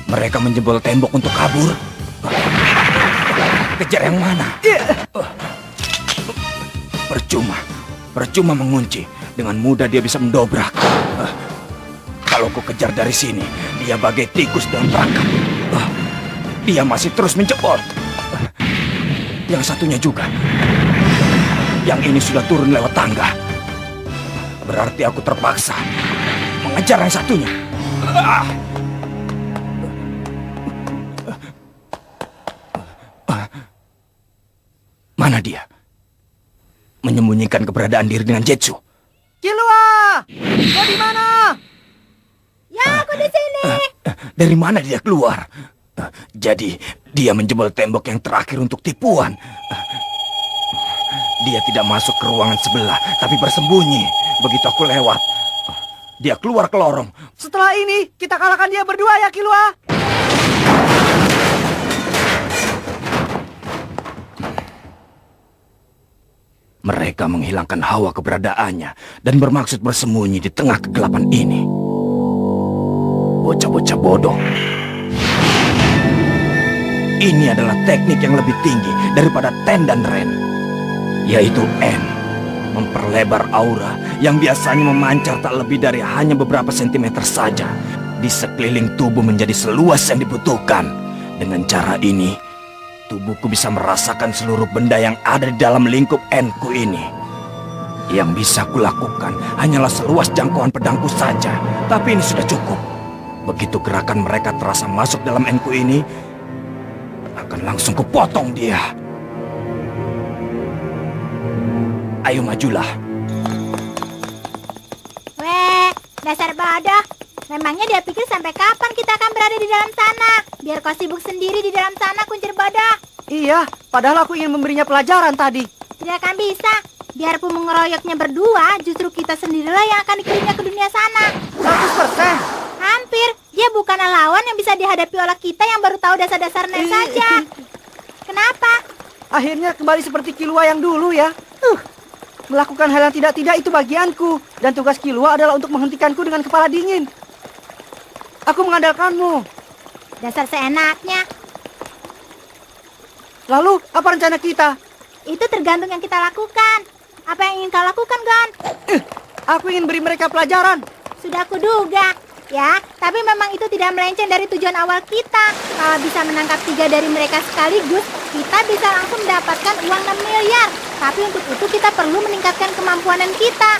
Mereka menjebol tembok untuk kabur. Kejar yang mana? Percuma mengunci. Dengan mudah dia bisa mendobrak. Kalau ku kejar dari sini, dia bagai tikus dalam perangkap. Dia masih terus menjebol. Yang satunya juga. Yang ini sudah turun lewat tangga. Berarti aku terpaksa mengejar yang satunya. Mana dia? Menyembunyikan keberadaan diri dengan Jetsu. Killua! Kau di mana? Ya, aku di sini. Dari mana dia keluar? Jadi, dia menjebol tembok yang terakhir untuk tipuan. Dia tidak masuk ke ruangan sebelah, tapi bersembunyi. Begitu aku lewat, dia keluar ke lorong. Setelah ini, kita kalahkan dia berdua ya, Killua. Mereka menghilangkan hawa keberadaannya dan bermaksud bersembunyi di tengah kegelapan ini. Bocah-bocah bodoh. Ini adalah teknik yang lebih tinggi daripada Ten dan Ren, yaitu N. Memperlebar aura yang biasanya memancar tak lebih dari hanya beberapa sentimeter saja di sekeliling tubuh menjadi seluas yang dibutuhkan. Dengan cara ini, tubuhku bisa merasakan seluruh benda yang ada di dalam lingkup N-ku ini. Yang bisa kulakukan hanyalah seluas jangkauan pedangku saja, tapi ini sudah cukup. Begitu gerakan mereka terasa masuk dalam N-ku ini, akan langsung kupotong dia. Ayo majulah. Weh, dasar bodoh. Memangnya dia pikir sampai kapan kita akan berada di dalam sana? Biar kau sibuk sendiri di dalam sana, kuncir bodoh. Iya, padahal aku ingin memberinya pelajaran tadi. Tidak akan bisa. Biarpun mengeroyoknya berdua, justru kita sendirilah yang akan dikirimnya ke dunia sana. 100%. Hampir. Dia bukanlah lawan yang bisa dihadapi oleh kita yang baru tahu dasar-dasar Nen saja. Kenapa? Akhirnya kembali seperti Killua yang dulu ya. Melakukan hal yang tidak-tidak itu bagianku. Dan tugas Killua adalah untuk menghentikanku dengan kepala dingin. Aku mengandalkanmu. Dasar seenaknya. Lalu, apa rencana kita? Itu tergantung yang kita lakukan. Apa yang ingin kau lakukan, Gon? Aku ingin beri mereka pelajaran. Sudah kuduga. Ya, tapi memang itu tidak melenceng dari tujuan awal kita. Kalau bisa menangkap 3 dari mereka sekaligus, kita bisa langsung mendapatkan uang 6 miliar. Tapi untuk itu kita perlu meningkatkan kemampuan kita.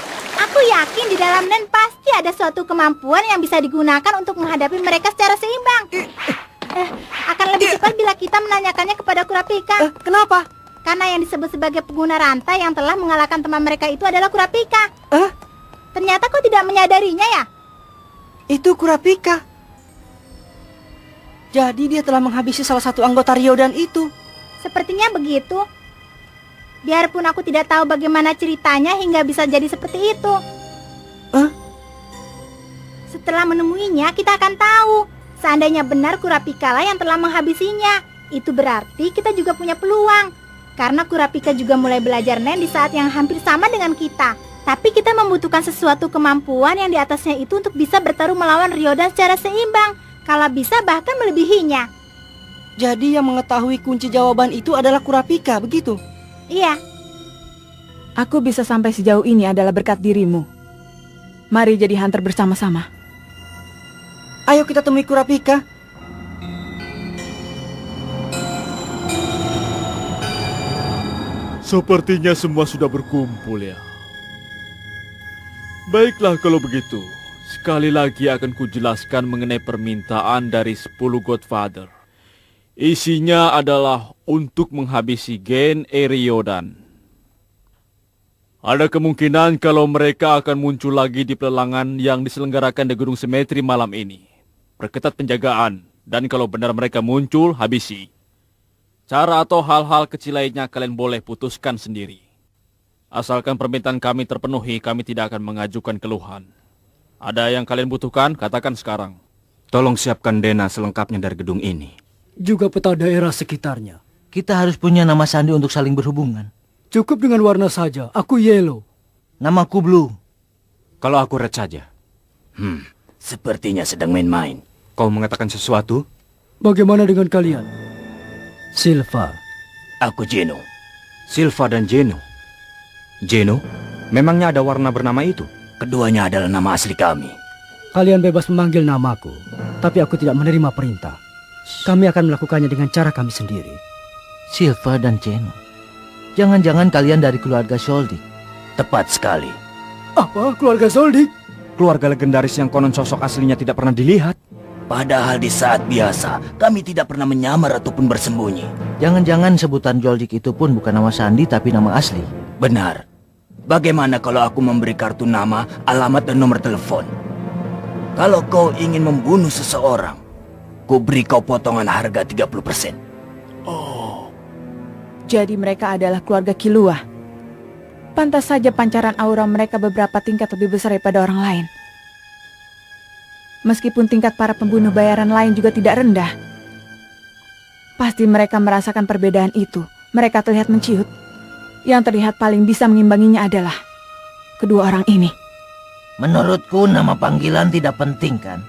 Aku yakin di dalam Nen pasti ada suatu kemampuan yang bisa digunakan untuk menghadapi mereka secara seimbang. Akan lebih cepat bila kita menanyakannya kepada Kurapika. Kenapa? Karena yang disebut sebagai pengguna rantai yang telah mengalahkan teman mereka itu adalah Kurapika. Ternyata kau tidak menyadarinya ya? Itu Kurapika. Jadi dia telah menghabisi salah satu anggota Ryodan itu. Sepertinya begitu. Biarpun aku tidak tahu bagaimana ceritanya hingga bisa jadi seperti itu. Setelah menemuinya, kita akan tahu. Seandainya benar Kurapika lah yang telah menghabisinya, itu berarti kita juga punya peluang. Karena Kurapika juga mulai belajar Nen di saat yang hampir sama dengan kita. Tapi kita membutuhkan sesuatu kemampuan yang di atasnya itu untuk bisa bertarung melawan Ryodan secara seimbang. Kalau bisa bahkan melebihinya. Jadi yang mengetahui kunci jawaban itu adalah Kurapika, begitu? Iya. Aku bisa sampai sejauh ini adalah berkat dirimu. Mari jadi hunter bersama-sama. Ayo kita temui Kurapika. Sepertinya semua sudah berkumpul ya. Baiklah kalau begitu, sekali lagi akan kujelaskan mengenai permintaan dari 10 Godfather. Isinya adalah untuk menghabisi Gen Ryodan. Ada kemungkinan kalau mereka akan muncul lagi di pelelangan yang diselenggarakan di Gunung Semetri malam ini. Perketat penjagaan, dan kalau benar mereka muncul, habisi. Cara atau hal-hal kecil lainnya kalian boleh putuskan sendiri. Asalkan permintaan kami terpenuhi, kami tidak akan mengajukan keluhan. Ada yang kalian butuhkan, katakan sekarang. Tolong siapkan Dena selengkapnya dari gedung ini. Juga peta daerah sekitarnya. Kita harus punya nama sandi untuk saling berhubungan. Cukup dengan warna saja. Aku Yellow. Namaku Blue. Kalau aku Red saja. Sepertinya sedang main-main. Kau mengatakan sesuatu? Bagaimana dengan kalian? Silva. Aku Jeno. Silva dan Jeno. Jeno? Memangnya ada warna bernama itu? Keduanya adalah nama asli kami. Kalian bebas memanggil namaku, tapi aku tidak menerima perintah. Kami akan melakukannya dengan cara kami sendiri. Silva dan Jeno. Jangan-jangan kalian dari keluarga Soldik. Tepat sekali. Apa? Keluarga Soldik? Keluarga legendaris yang konon sosok aslinya tidak pernah dilihat. Padahal di saat biasa, kami tidak pernah menyamar ataupun bersembunyi. Jangan-jangan sebutan Joldik itu pun bukan nama sandi tapi nama asli. Benar. Bagaimana kalau aku memberi kartu nama, alamat, dan nomor telepon? Kalau kau ingin membunuh seseorang, ku beri kau potongan harga 30%. Jadi mereka adalah keluarga Kilua. Pantas saja pancaran aura mereka beberapa tingkat lebih besar daripada orang lain. Meskipun tingkat para pembunuh bayaran lain juga tidak rendah. Pasti mereka merasakan perbedaan itu. Mereka terlihat menciut. Yang terlihat paling bisa mengimbanginya adalah kedua orang ini. Menurutku nama panggilan tidak penting kan?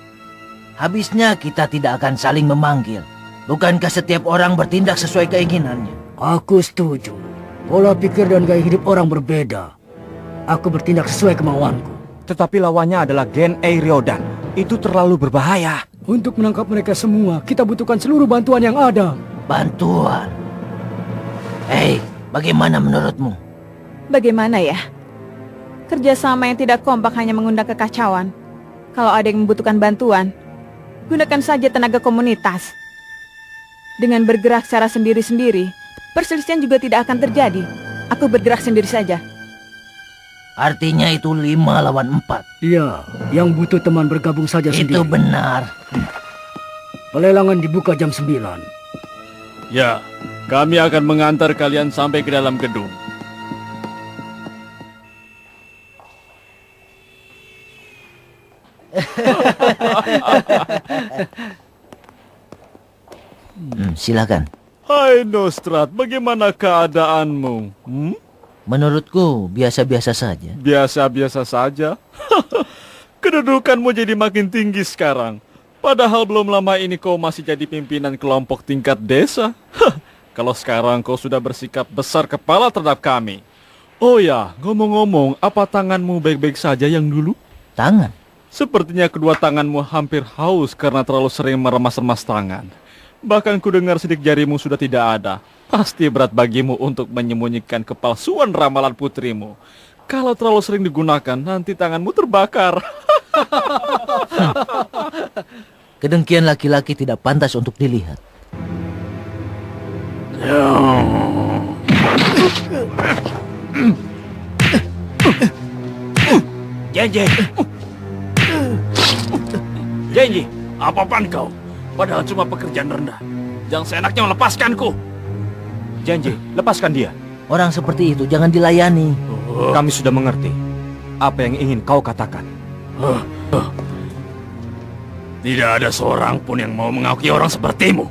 Habisnya kita tidak akan saling memanggil. Bukankah setiap orang bertindak sesuai keinginannya? Aku setuju. Pola pikir dan gaya hidup orang berbeda. Aku bertindak sesuai kemauanku. Tetapi lawannya adalah Gen A Ryodan. Itu terlalu berbahaya. Untuk menangkap mereka semua, kita butuhkan seluruh bantuan yang ada. Bantuan? Hei, bagaimana menurutmu? Bagaimana ya? Kerjasama yang tidak kompak hanya mengundang kekacauan. Kalau ada yang membutuhkan bantuan, gunakan saja tenaga komunitas. Dengan bergerak secara sendiri-sendiri, perselisihan juga tidak akan terjadi. Aku bergerak sendiri saja. Artinya itu 5 lawan 4. Iya, yang butuh teman bergabung saja sendiri. Itu benar. Pelelangan dibuka jam 9. Ya, kami akan mengantar kalian sampai ke dalam gedung. Silakan. Hai Nostrat, bagaimana keadaanmu? Menurutku biasa-biasa saja. Biasa-biasa saja. Kedudukanmu jadi makin tinggi sekarang. Padahal belum lama ini kau masih jadi pimpinan kelompok tingkat desa. Kalau sekarang kau sudah bersikap besar kepala terhadap kami. Oh ya, ngomong-ngomong, apa tanganmu baik-baik saja yang dulu? Tangan? Sepertinya kedua tanganmu hampir haus karena terlalu sering meremas-remas tangan. Bahkan ku dengar sidik jarimu sudah tidak ada. Pasti berat bagimu untuk menyembunyikan kepalsuan ramalan putrimu. Kalau terlalu sering digunakan, nanti tanganmu terbakar. Kedengkian laki-laki tidak pantas untuk dilihat. Janji. Janji, apa-apaan kau? Padahal cuma pekerjaan rendah. Jangan seenaknya melepaskanku. Janji, lepaskan dia. Orang seperti itu jangan dilayani. Kami sudah mengerti. Apa yang ingin kau katakan? Tidak ada seorang pun yang mau mengakui orang sepertimu.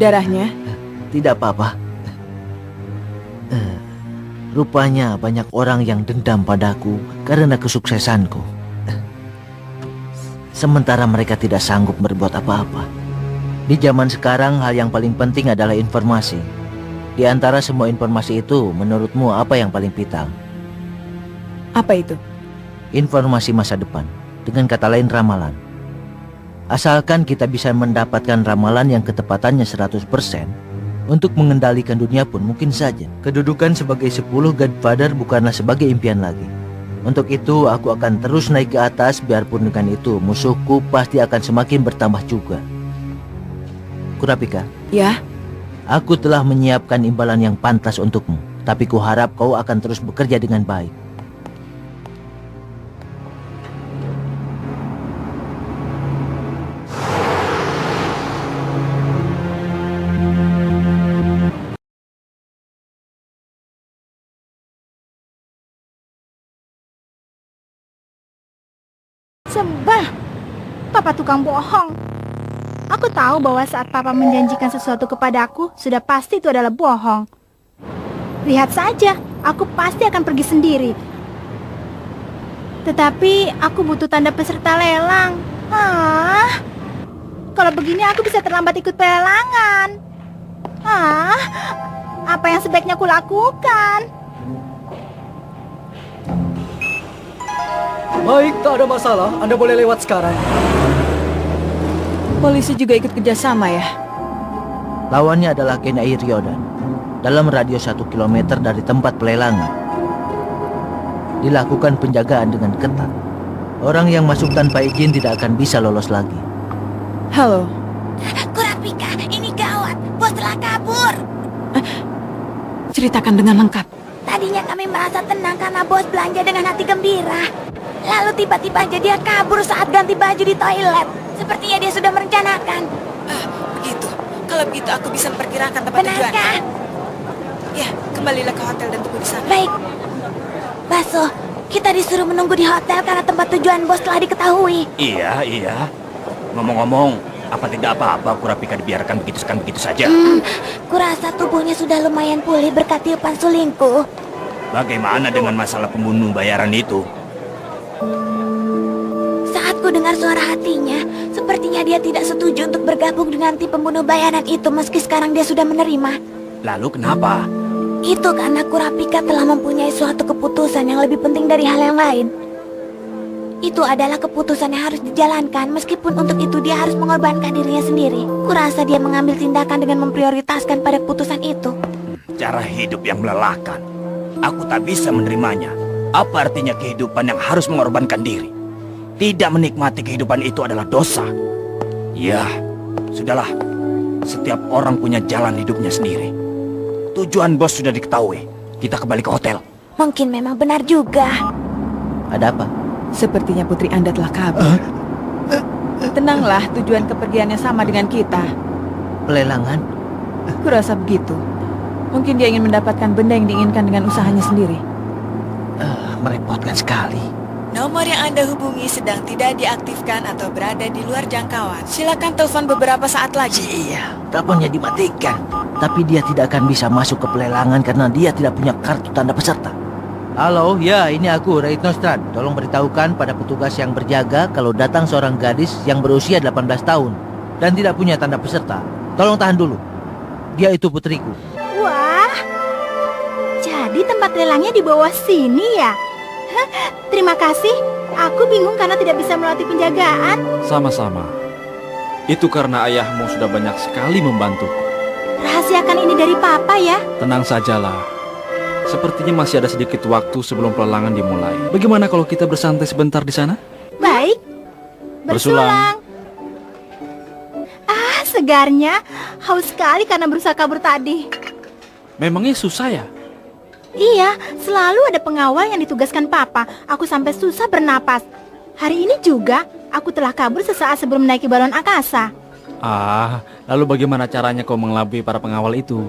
Darahnya? Tidak apa-apa. Rupanya banyak orang yang dendam padaku karena kesuksesanku. Sementara mereka tidak sanggup berbuat apa-apa. Di zaman sekarang hal yang paling penting adalah informasi. Di antara semua informasi itu, menurutmu apa yang paling vital? Apa itu? Informasi masa depan. Dengan kata lain ramalan. Asalkan kita bisa mendapatkan ramalan yang ketepatannya 100%, untuk mengendalikan dunia pun mungkin saja. Kedudukan sebagai 10 Godfather bukanlah sebagai impian lagi. Untuk itu aku akan terus naik ke atas, biarpun dengan itu musuhku pasti akan semakin bertambah juga. Kurapika, Ya, aku telah menyiapkan imbalan yang pantas untukmu, tapi kuharap kau akan terus bekerja dengan baik. Sebel. Papa tukang bohong. Aku tahu bahwa saat Papa menjanjikan sesuatu kepadaku, sudah pasti itu adalah bohong. Lihat saja, aku pasti akan pergi sendiri. Tetapi aku butuh tanda peserta lelang. Kalau begini aku bisa terlambat ikut pelelangan. Apa yang sebaiknya aku lakukan? Baik, tak ada masalah. Anda boleh lewat sekarang. Polisi juga ikut kerjasama ya? Lawannya adalah geng air Ryodan, dalam radius 1 km dari tempat pelelangan. Dilakukan penjagaan dengan ketat. Orang yang masuk tanpa izin tidak akan bisa lolos lagi. Halo, Kurapika, ini gawat. Bos telah kabur. ceritakan dengan lengkap. Tadinya kami merasa tenang karena bos belanja dengan hati gembira. Lalu tiba-tiba aja dia kabur saat ganti baju di toilet. Sepertinya dia sudah merencanakan. Begitu. Kalau begitu aku bisa memperkirakan tempat tujuan. Benarkah? Ya, kembalilah ke hotel dan tunggu di sana. Baik. Baso, kita disuruh menunggu di hotel karena tempat tujuan bos telah diketahui. Iya. Ngomong-ngomong, apa tidak apa-apa Kurapika dibiarkan begitu saja? Kurasa tubuhnya sudah lumayan pulih berkat tiupan sulingku. Bagaimana dengan masalah pembunuh bayaran itu? Saat ku dengar suara hatinya, sepertinya dia tidak setuju untuk bergabung dengan tim pembunuh bayaran itu meski sekarang dia sudah menerima. Lalu kenapa? Itu karena Kurapika telah mempunyai suatu keputusan yang lebih penting dari hal yang lain. Itu adalah keputusan yang harus dijalankan meskipun untuk itu dia harus mengorbankan dirinya sendiri. Kurasa dia mengambil tindakan dengan memprioritaskan pada keputusan itu. Cara hidup yang melelahkan. Aku tak bisa menerimanya. Apa artinya kehidupan yang harus mengorbankan diri? Tidak menikmati kehidupan itu adalah dosa. Ya, sudahlah. Setiap orang punya jalan hidupnya sendiri. Tujuan bos sudah diketahui. Kita kembali ke hotel. Mungkin memang benar juga. Ada apa? Sepertinya putri Anda telah kabur. Tenanglah, tujuan kepergiannya sama dengan kita. Pelelangan? Kurasa begitu. Mungkin dia ingin mendapatkan benda yang diinginkan dengan usahanya sendiri. Merepotkan sekali. Nomor yang Anda hubungi sedang tidak diaktifkan atau berada di luar jangkauan. Silakan telepon beberapa saat lagi. Iya, teleponnya dimatikan. Tapi dia tidak akan bisa masuk ke pelelangan karena dia tidak punya kartu tanda peserta. Halo, ya ini aku, Reitnostrad. Tolong beritahukan pada petugas yang berjaga kalau datang seorang gadis yang berusia 18 tahun dan tidak punya tanda peserta. Tolong tahan dulu. Dia itu putriku. Wah, jadi tempat lelangnya di bawah sini ya? Terima kasih. Aku bingung karena tidak bisa melatih penjagaan. Sama-sama. Itu karena ayahmu sudah banyak sekali membantu. Rahasiakan ini dari Papa ya. Tenang sajalah. Sepertinya masih ada sedikit waktu sebelum pelelangan dimulai. Bagaimana kalau kita bersantai sebentar di sana? Baik. Bersulang. Segarnya. Haus sekali karena berusaha kabur tadi. Memangnya susah ya? Iya, selalu ada pengawal yang ditugaskan Papa. Aku sampai susah bernapas. Hari ini juga, aku telah kabur sesaat sebelum menaiki balon angkasa. Lalu bagaimana caranya kau mengelabui para pengawal itu?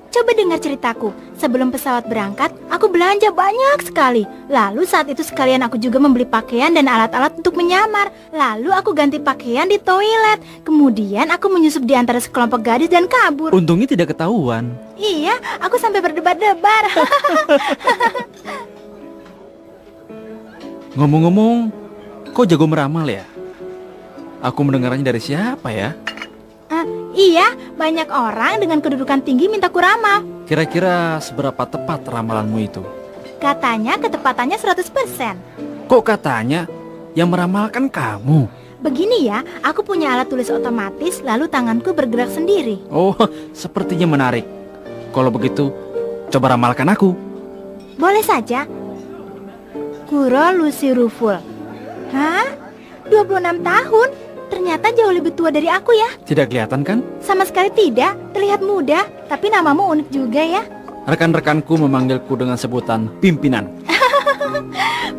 Coba dengar ceritaku. Sebelum pesawat berangkat, aku belanja banyak sekali. Lalu saat itu sekalian aku juga membeli pakaian dan alat-alat untuk menyamar. Lalu aku ganti pakaian di toilet. Kemudian aku menyusup di antara sekelompok gadis dan kabur. Untungnya tidak ketahuan. Iya, aku sampai berdebar-debar. Ngomong-ngomong, kau jago meramal ya? Aku mendengarnya dari siapa ya? Iya, banyak orang dengan kedudukan tinggi minta kuramal. Kira-kira seberapa tepat ramalanmu itu? Katanya ketepatannya 100%. Kok katanya? Yang meramalkan kamu. Begini ya, aku punya alat tulis otomatis, lalu tanganku bergerak sendiri. Oh, sepertinya menarik. Kalau begitu, coba ramalkan aku. Boleh saja. Kuro Lucy Ruful. Hah? 26 tahun? Ternyata jauh lebih tua dari aku ya. Tidak kelihatan kan? Sama sekali tidak, terlihat muda. Tapi namamu unik juga ya. Rekan-rekanku memanggilku dengan sebutan pimpinan.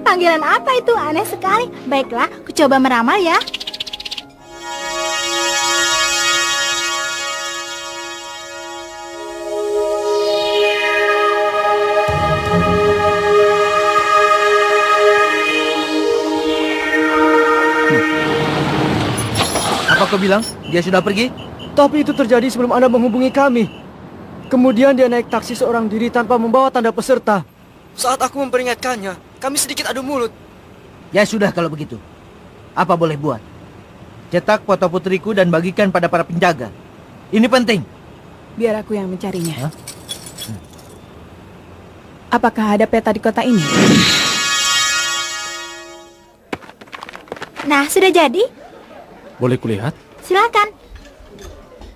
Panggilan apa itu? Aneh sekali. Baiklah, ku coba meramal ya. Apa kau bilang? Dia sudah pergi? Tapi itu terjadi sebelum Anda menghubungi kami. Kemudian dia naik taksi seorang diri tanpa membawa tanda peserta. Saat aku memperingatkannya, kami sedikit adu mulut. Ya sudah kalau begitu. Apa boleh buat? Cetak foto putriku dan bagikan pada para penjaga. Ini penting. Biar aku yang mencarinya. Hah? Apakah ada peta di kota ini? Nah, sudah jadi? Boleh kulihat? Silakan.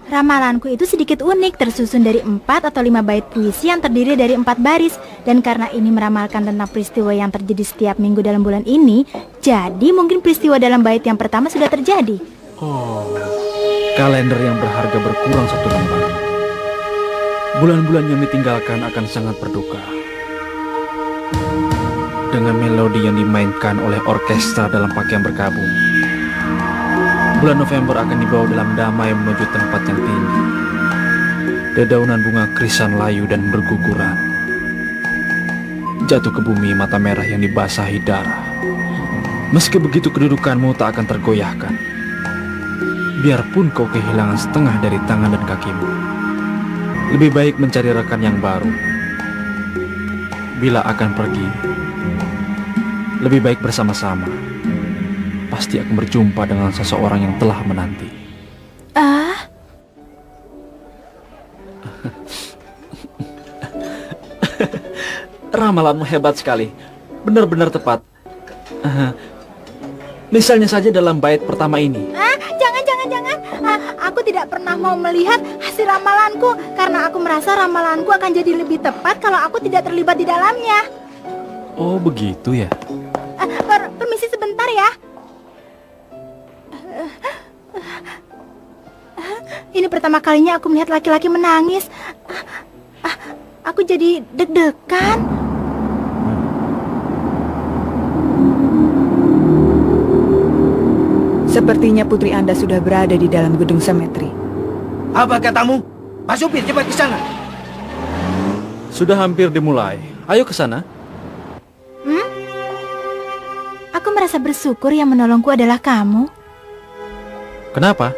Ramalanku itu sedikit unik, tersusun dari 4 atau 5 bait puisi yang terdiri dari 4 baris. Dan karena ini meramalkan tentang peristiwa yang terjadi setiap minggu dalam bulan ini, jadi mungkin peristiwa dalam bait yang pertama sudah terjadi. Oh, kalender yang berharga berkurang 1 lembar. Bulan-bulan yang ditinggalkan akan sangat berduka. Dengan melodi yang dimainkan oleh orkestra dalam pakaian berkabung, bulan November akan dibawa dalam damai menuju tempat yang tinggi. Dedaunan bunga krisan layu dan berguguran. Jatuh ke bumi mata merah yang dibasahi darah. Meski begitu kedudukanmu tak akan tergoyahkan. Biarpun kau kehilangan setengah dari tangan dan kakimu, lebih baik mencari rekan yang baru. Bila akan pergi, lebih baik bersama-sama. Pasti akan berjumpa dengan seseorang yang telah menanti. Ramalanmu hebat sekali. Benar-benar tepat. Misalnya saja dalam bait pertama ini. Jangan. Aku tidak pernah mau melihat hasil ramalanku karena aku merasa ramalanku akan jadi lebih tepat kalau aku tidak terlibat di dalamnya. Oh, begitu ya. Permisi sebentar ya. Ini pertama kalinya aku melihat laki-laki menangis. Aku jadi deg-degan. Sepertinya putri Anda sudah berada di dalam gedung semetri. Apa katamu? Pak Supir, cepat ke sana. Sudah hampir dimulai. Ayo ke sana. Aku merasa bersyukur yang menolongku adalah kamu. Kenapa?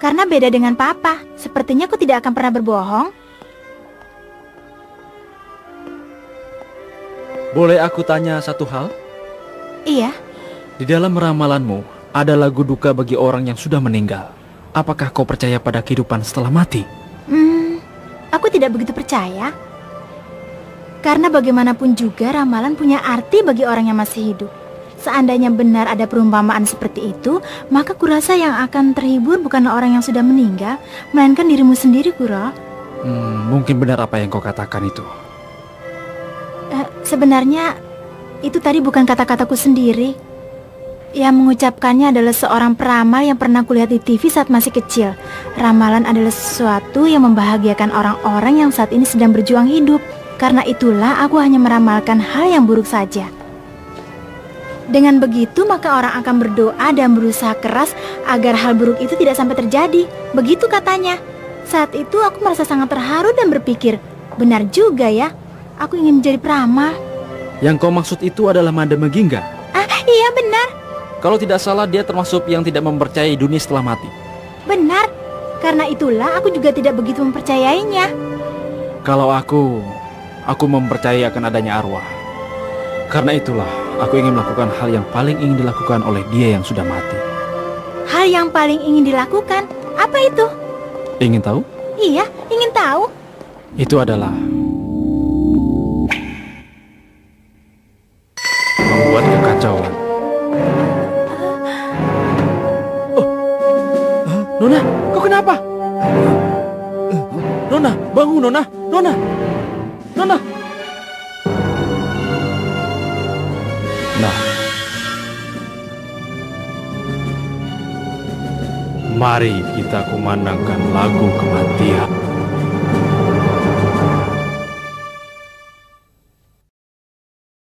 Karena beda dengan Papa. Sepertinya aku tidak akan pernah berbohong. Boleh aku tanya satu hal? Iya. Di dalam ramalanmu ada lagu duka bagi orang yang sudah meninggal. Apakah kau percaya pada kehidupan setelah mati? Aku tidak begitu percaya. Karena bagaimanapun juga ramalan punya arti bagi orang yang masih hidup. Seandainya benar ada perumpamaan seperti itu, maka kurasa yang akan terhibur bukanlah orang yang sudah meninggal, melainkan dirimu sendiri, Kuro. Mungkin benar apa yang kau katakan itu. Sebenarnya itu tadi bukan kata-kataku sendiri. Yang mengucapkannya adalah seorang peramal yang pernah kulihat di TV saat masih kecil. Ramalan adalah sesuatu yang membahagiakan orang-orang yang saat ini sedang berjuang hidup. Karena itulah aku hanya meramalkan hal yang buruk saja. Dengan begitu maka orang akan berdoa dan berusaha keras agar hal buruk itu tidak sampai terjadi. Begitu katanya. Saat itu aku merasa sangat terharu dan berpikir, benar juga ya, aku ingin menjadi peramal. Yang kau maksud itu adalah Madame Gingga? Iya benar. Kalau tidak salah dia termasuk yang tidak mempercayai dunia setelah mati. Benar. Karena itulah aku juga tidak begitu mempercayainya. Kalau aku mempercayai akan adanya arwah. Karena itulah aku ingin melakukan hal yang paling ingin dilakukan oleh dia yang sudah mati. Hal yang paling ingin dilakukan? Apa itu? Ingin tahu? Iya, ingin tahu. Itu adalah membuat kekacauan. Nona, kau kenapa? Nona, bangun Nona. Nona. Nah, mari kita kumandangkan lagu kematian.